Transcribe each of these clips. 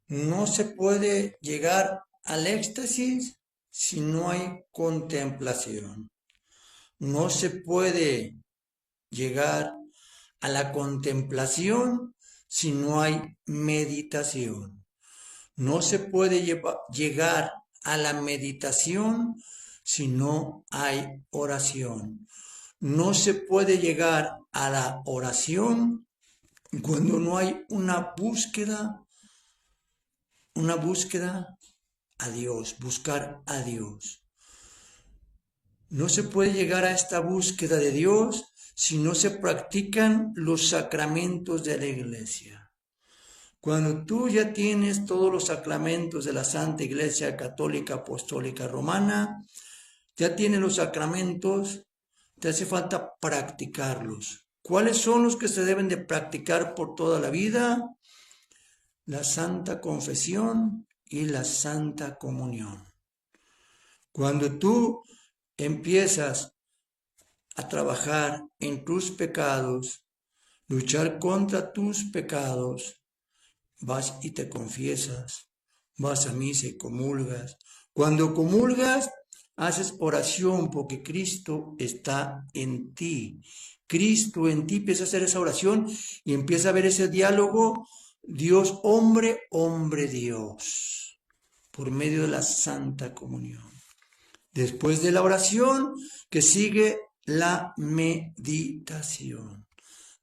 No se puede llegar al éxtasis si no hay contemplación. No se puede llegar a la contemplación si no hay meditación. No se puede llegar a la meditación si no hay oración. No se puede llegar a la oración cuando no hay una búsqueda a Dios, buscar a Dios. No se puede llegar a esta búsqueda de Dios si no se practican los sacramentos de la iglesia. Cuando tú ya tienes todos los sacramentos de la Santa Iglesia Católica Apostólica Romana, ya tienes los sacramentos, te hace falta practicarlos. ¿Cuáles son los que se deben de practicar por toda la vida? La Santa Confesión y la Santa Comunión. Cuando tú empiezas a trabajar en tus pecados, luchar contra tus pecados, vas y te confiesas, vas a misa y comulgas. Cuando comulgas, haces oración porque Cristo está en ti. Cristo en ti, empieza a hacer esa oración y empieza a ver ese diálogo Dios hombre, hombre Dios, por medio de la Santa Comunión. Después de la oración, que sigue la meditación.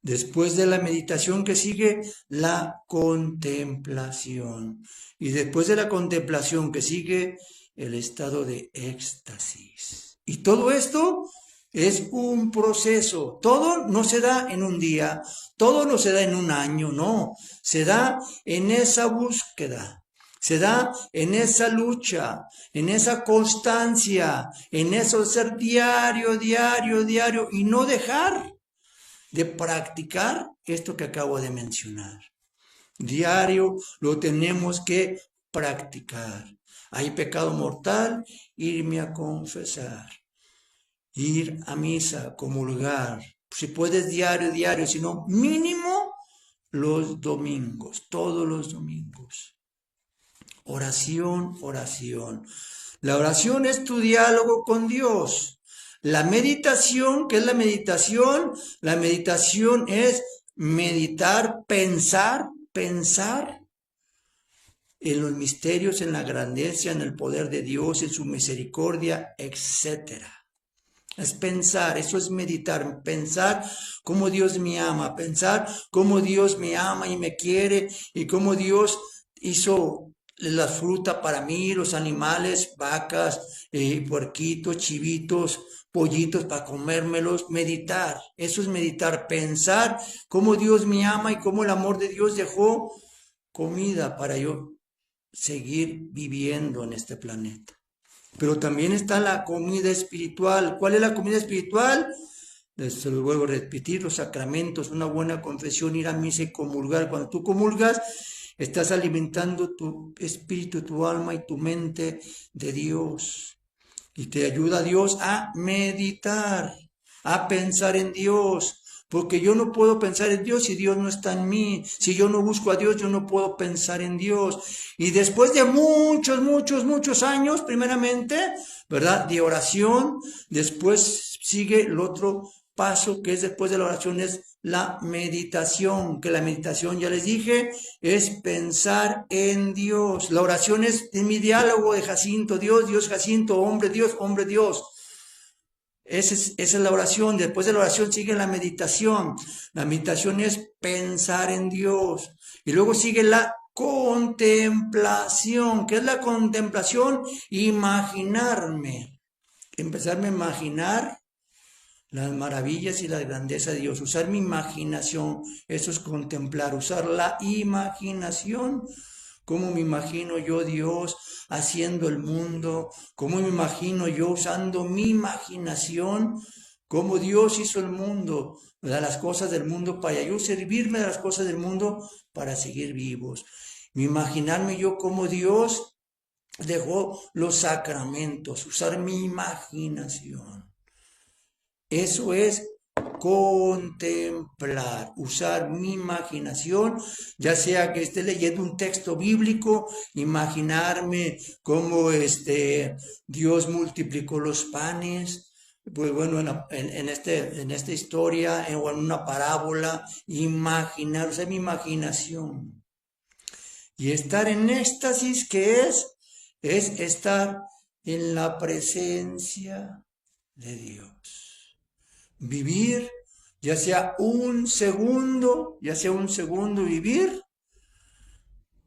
Después de la meditación que sigue la contemplación. Y después de la contemplación que sigue el estado de éxtasis. Y todo esto es un proceso. Todo no se da en un día, todo no se da en un año, no. Se da en esa búsqueda. Se da en esa lucha, en esa constancia, en eso de ser diario, diario, diario y no dejar de practicar esto que acabo de mencionar. Diario lo tenemos que practicar. Hay pecado mortal, irme a confesar, ir a misa, comulgar. Si puedes diario, diario, si no, mínimo los domingos, todos los domingos. Oración, oración. La oración es tu diálogo con Dios. La meditación, ¿qué es la meditación? La meditación es meditar, pensar en los misterios, en la grandeza, en el poder de Dios, en su misericordia, etc. Es pensar, eso es meditar, pensar cómo Dios me ama, pensar cómo Dios me ama y me quiere y cómo Dios hizo la fruta para mí, los animales, vacas, puerquitos, chivitos, pollitos para comérmelos, meditar, eso es meditar, pensar cómo Dios me ama y cómo el amor de Dios dejó comida para yo seguir viviendo en este planeta. Pero también está la comida espiritual. ¿Cuál es la comida espiritual? Se lo vuelvo a repetir, los sacramentos, una buena confesión, ir a misa y comulgar. Cuando tú comulgas, estás alimentando tu espíritu, tu alma y tu mente de Dios. Y te ayuda a Dios a meditar, a pensar en Dios. Porque yo no puedo pensar en Dios si Dios no está en mí. Si yo no busco a Dios, yo no puedo pensar en Dios. Y después de muchos años, primeramente, ¿verdad? De oración, después sigue el otro paso que es después de la oración, es la meditación, que la meditación, ya les dije, es pensar en Dios. La oración es mi diálogo de Jacinto, Dios, Dios, Jacinto, hombre, Dios, hombre, Dios. Esa es la oración. Después de la oración sigue la meditación. La meditación es pensar en Dios. Y luego sigue la contemplación. ¿Qué es la contemplación? Imaginarme. Empezarme a imaginar las maravillas y la grandeza de Dios. Usar mi imaginación. Eso es contemplar. Usar la imaginación. ¿Cómo me imagino yo Dios haciendo el mundo? ¿Cómo me imagino yo usando mi imaginación? ¿Cómo Dios hizo el mundo? ¿Verdad? Las cosas del mundo para yo servirme de las cosas del mundo para seguir vivos. Imaginarme yo cómo Dios dejó los sacramentos, usar mi imaginación. Eso es contemplar, usar mi imaginación, ya sea que esté leyendo un texto bíblico, imaginarme cómo Dios multiplicó los panes. Pues bueno, en esta historia o en una parábola, imaginar, o sea, mi imaginación. Y estar en éxtasis, ¿qué es? Es estar en la presencia de Dios. Vivir, ya sea un segundo, vivir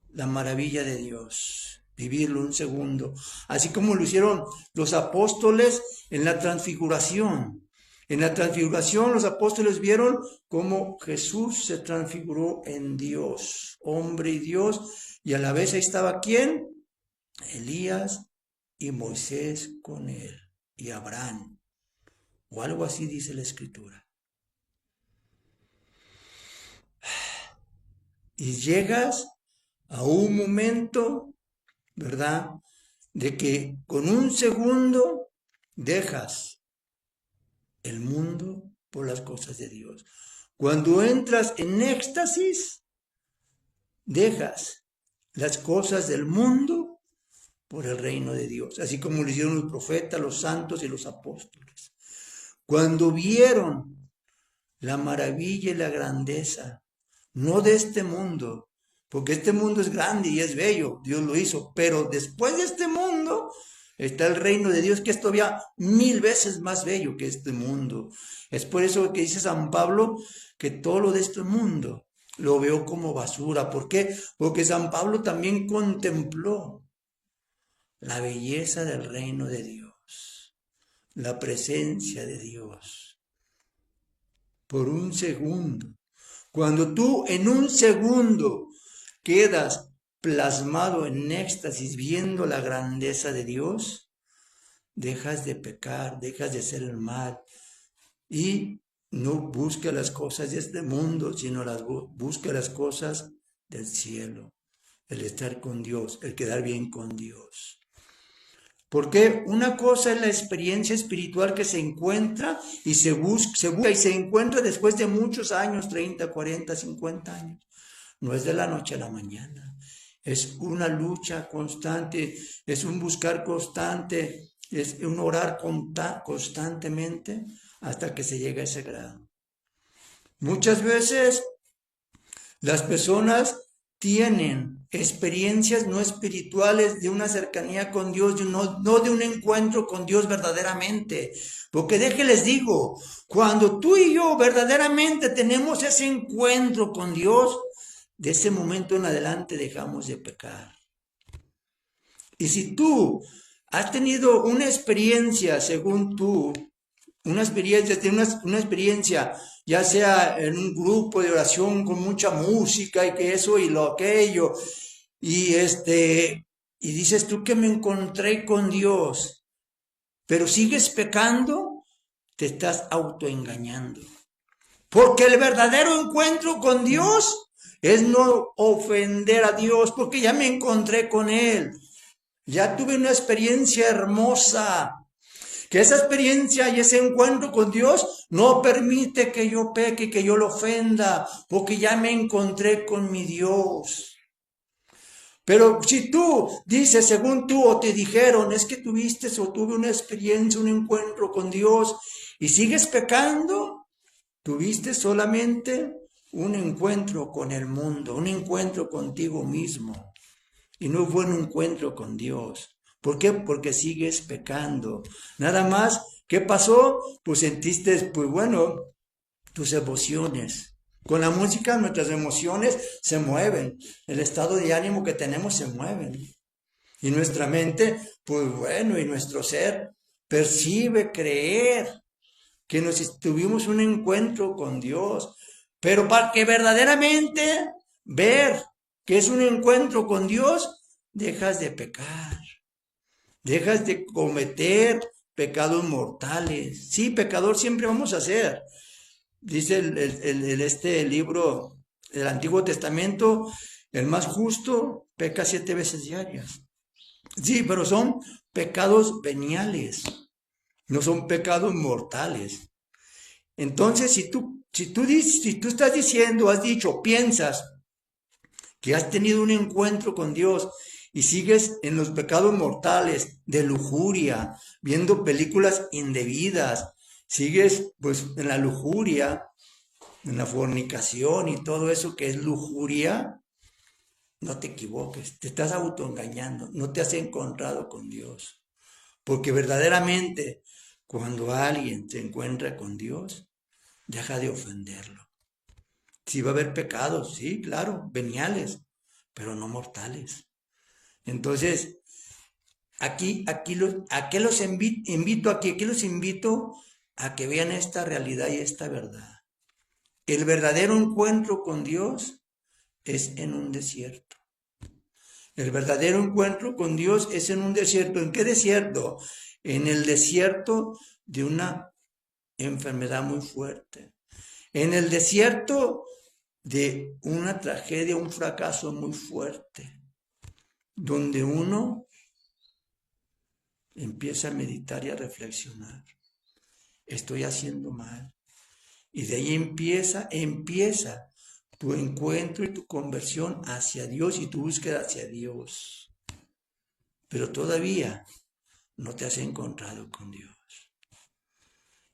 la maravilla de Dios. Vivirlo un segundo. Así como lo hicieron los apóstoles en la transfiguración. En la transfiguración los apóstoles vieron cómo Jesús se transfiguró en Dios, hombre y Dios, y a la vez ahí estaba ¿quién? Elías y Moisés con él, y Abraham, o algo así dice la Escritura. Y llegas a un momento, ¿verdad?, de que con un segundo dejas el mundo por las cosas de Dios. Cuando entras en éxtasis, dejas las cosas del mundo por el reino de Dios, así como lo hicieron los profetas, los santos y los apóstoles. Cuando vieron la maravilla y la grandeza, no de este mundo, porque este mundo es grande y es bello, Dios lo hizo, pero después de este mundo está el reino de Dios, que es todavía 1000 veces más bello que este mundo. Es por eso que dice San Pablo que todo lo de este mundo lo veo como basura. ¿Por qué? Porque San Pablo también contempló la belleza del reino de Dios, la presencia de Dios. Por un segundo. Cuando tú en un segundo quedas plasmado en éxtasis viendo la grandeza de Dios, dejas de pecar, dejas de hacer el mal y no busca las cosas de este mundo, sino busca las cosas del cielo, el estar con Dios, el quedar bien con Dios. Porque una cosa es la experiencia espiritual que se encuentra y se busca y se encuentra después de muchos años, 30, 40, 50 años. No es de la noche a la mañana. Es una lucha constante, es un buscar constante, es un orar constantemente hasta que se llega a ese grado. Muchas veces las personas tienen experiencias no espirituales de una cercanía con Dios, no de un encuentro con Dios verdaderamente. Porque déjenles digo, cuando tú y yo verdaderamente tenemos ese encuentro con Dios, de ese momento en adelante dejamos de pecar. Y si tú has tenido una experiencia, según tú, una experiencia, ya sea en un grupo de oración con mucha música y que eso y lo aquello, y dices tú que me encontré con Dios, pero sigues pecando, te estás autoengañando. Porque el verdadero encuentro con Dios es no ofender a Dios, porque ya me encontré con Él. Ya tuve una experiencia hermosa. Que esa experiencia y ese encuentro con Dios no permite que yo peque, que yo lo ofenda, porque ya me encontré con mi Dios. Pero si tú dices, según tú o te dijeron, es que tuviste o tuve una experiencia, un encuentro con Dios y sigues pecando, tuviste solamente un encuentro con el mundo, un encuentro contigo mismo y no fue un encuentro con Dios. ¿Por qué? Porque sigues pecando. Nada más, ¿qué pasó? Pues sentiste, pues bueno, tus emociones. Con la música nuestras emociones se mueven. El estado de ánimo que tenemos se mueven. Y nuestra mente, pues bueno, y nuestro ser percibe, creer que tuvimos un encuentro con Dios. Pero para que verdaderamente ver que es un encuentro con Dios, dejas de pecar. Dejas de cometer pecados mortales. Sí, pecador siempre vamos a ser. Dice este libro del Antiguo Testamento, el más justo peca 7 veces diarias. Sí, pero son pecados veniales, no son pecados mortales. Entonces, si tú estás diciendo, has dicho, piensas que has tenido un encuentro con Dios y sigues en los pecados mortales de lujuria, viendo películas indebidas, sigues pues en la lujuria, en la fornicación y todo eso que es lujuria, no te equivoques, te estás autoengañando, no te has encontrado con Dios. Porque verdaderamente cuando alguien se encuentra con Dios, deja de ofenderlo. Sí va a haber pecados, sí, claro, veniales, pero no mortales. Entonces, aquí los invito a que vean esta realidad y esta verdad. El verdadero encuentro con Dios es en un desierto. El verdadero encuentro con Dios es en un desierto. ¿En qué desierto? En el desierto de una enfermedad muy fuerte. En el desierto de una tragedia, un fracaso muy fuerte, donde uno empieza a meditar y a reflexionar. Estoy haciendo mal. Y de ahí empieza tu encuentro y tu conversión hacia Dios y tu búsqueda hacia Dios. Pero todavía no te has encontrado con Dios.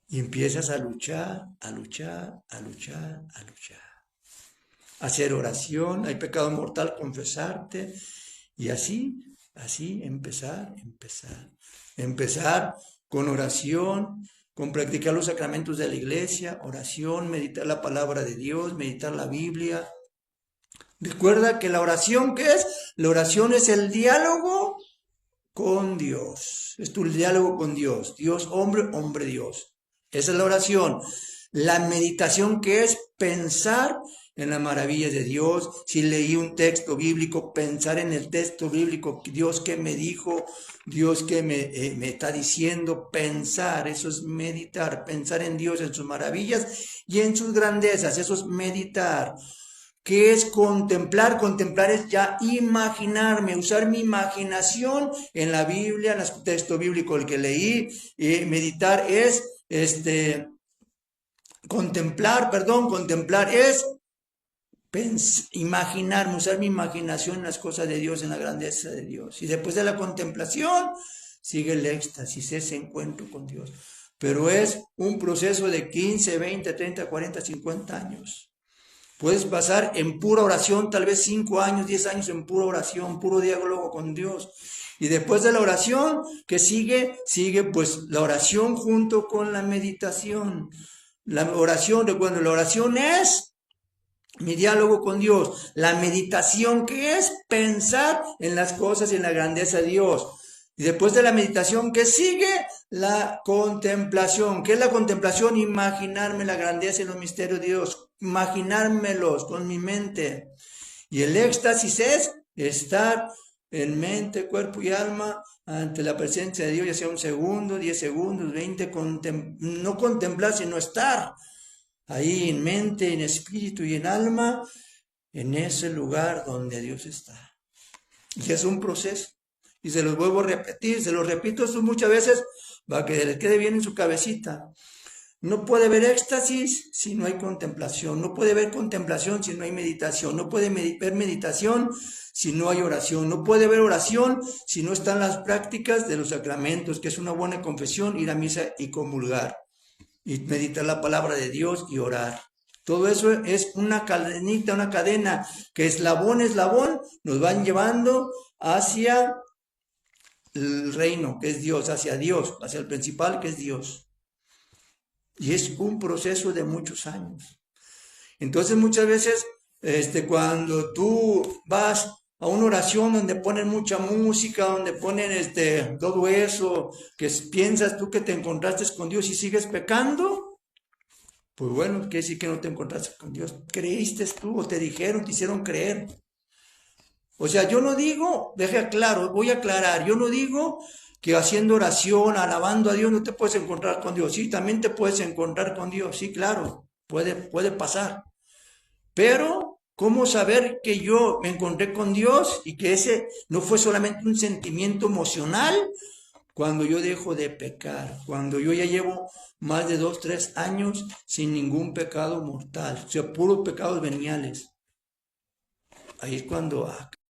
Y empiezas a luchar, a luchar, a luchar, a luchar. Hacer oración, hay pecado mortal, confesarte. Y así empezar. Empezar con oración, con practicar los sacramentos de la iglesia, oración, meditar la palabra de Dios, meditar la Biblia. Recuerda que la oración, ¿qué es? La oración es el diálogo con Dios. Es tu diálogo con Dios. Dios, hombre, hombre, Dios. Esa es la oración. La meditación, que es pensar en las maravillas de Dios. Si leí un texto bíblico, pensar en el texto bíblico, Dios que me dijo, Dios que me está diciendo, pensar, eso es meditar, pensar en Dios, en sus maravillas y en sus grandezas, eso es meditar. ¿Qué es contemplar? Contemplar es ya imaginarme, usar mi imaginación en la Biblia, en el texto bíblico el que leí. Meditar es contemplar es imaginarme, usar mi imaginación en las cosas de Dios, en la grandeza de Dios. Y después de la contemplación sigue el éxtasis, ese encuentro con Dios. Pero es un proceso de 15, 20, 30, 40, 50 años. Puedes pasar en pura oración, tal vez 5 años, 10 años en pura oración, puro diálogo con Dios. Y después de la oración, que sigue pues la oración junto con la meditación. La oración, recuerdo, la oración es mi diálogo con Dios. La meditación, que es pensar en las cosas y en la grandeza de Dios. Y después de la meditación, ¿qué sigue? La contemplación. ¿Qué es la contemplación? Imaginarme la grandeza y los misterios de Dios. Imaginármelos con mi mente. Y el éxtasis es estar en mente, cuerpo y alma ante la presencia de Dios, ya sea 1 segundo, 10 segundos, 20, no contemplar, sino estar ahí en mente, en espíritu y en alma, en ese lugar donde Dios está. Y es un proceso. Y se los vuelvo a repetir, se los repito esto muchas veces para que les quede bien en su cabecita. No puede haber éxtasis si no hay contemplación. No puede haber contemplación si no hay meditación. No puede haber meditación si no hay oración. No puede haber oración si no están las prácticas de los sacramentos, que es una buena confesión, ir a misa y comulgar. Y meditar la palabra de Dios y orar. Todo eso es una cadenita, una cadena que eslabón a eslabón nos van llevando hacia el reino, que es Dios, hacia el principal, que es Dios. Y es un proceso de muchos años. Entonces muchas veces, cuando tú vas a una oración donde ponen mucha música, donde ponen todo eso, que piensas tú que te encontraste con Dios y sigues pecando, pues bueno, quiere decir que no te encontraste con Dios. Creíste tú o te dijeron, te hicieron creer. O sea, yo no digo, voy a aclarar, yo no digo que haciendo oración, alabando a Dios, no te puedes encontrar con Dios. Sí, también te puedes encontrar con Dios, sí, claro, puede pasar. Pero, ¿cómo saber que yo me encontré con Dios y que ese no fue solamente un sentimiento emocional? Cuando yo dejo de pecar, cuando yo ya llevo más de 2, 3 años sin ningún pecado mortal, o sea, puros pecados veniales. Ahí es cuando